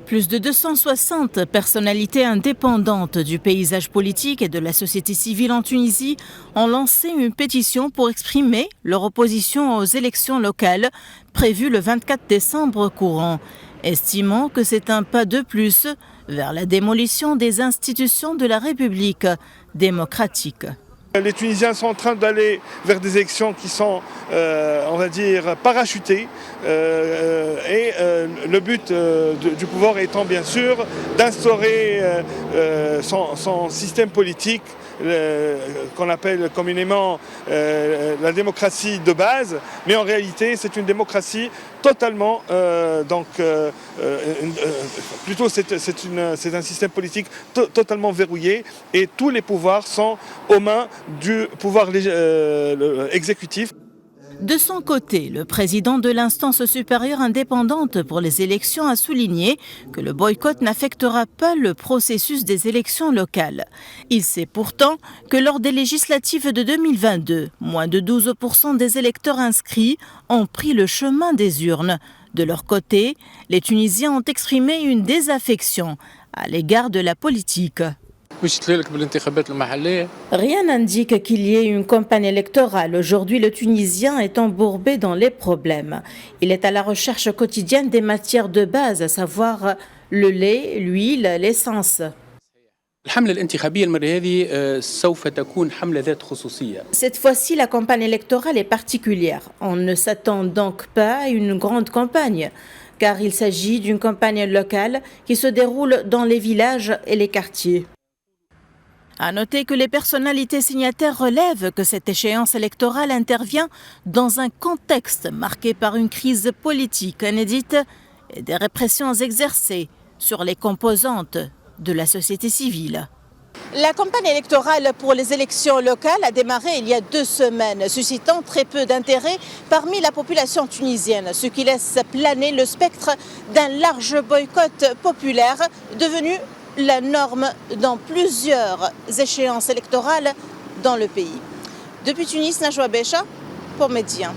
Plus de 260 personnalités indépendantes du paysage politique et de la société civile en Tunisie ont lancé une pétition pour exprimer leur opposition aux élections locales prévues le 24 décembre courant, estimant que c'est un pas de plus vers la démolition des institutions de la République démocratique. Les Tunisiens sont en train d'aller vers des élections qui sont, on va dire, parachutées. Le but du pouvoir étant bien sûr d'instaurer son système politique, qu'on appelle communément la démocratie de base, mais en réalité c'est une démocratie totalement, plutôt c'est un système politique totalement verrouillé et tous les pouvoirs sont aux mains du pouvoir exécutif. De son côté, le président de l'instance supérieure indépendante pour les élections a souligné que le boycott n'affectera pas le processus des élections locales. Il sait pourtant que lors des législatives de 2022, moins de 12% des électeurs inscrits ont pris le chemin des urnes. De leur côté, les Tunisiens ont exprimé une désaffection à l'égard de la politique. Rien n'indique qu'il y ait une campagne électorale. Aujourd'hui, le Tunisien est embourbé dans les problèmes. Il est à la recherche quotidienne des matières de base, à savoir le lait, l'huile, l'essence. Cette fois-ci, la campagne électorale est particulière. On ne s'attend donc pas à une grande campagne, car il s'agit d'une campagne locale qui se déroule dans les villages et les quartiers. À noter que les personnalités signataires relèvent que cette échéance électorale intervient dans un contexte marqué par une crise politique inédite et des répressions exercées sur les composantes de la société civile. La campagne électorale pour les élections locales a démarré il y a 2 semaines, suscitant très peu d'intérêt parmi la population tunisienne, ce qui laisse planer le spectre d'un large boycott populaire devenu la norme dans plusieurs échéances électorales dans le pays. Depuis Tunis, Najwa Becha pour Médien.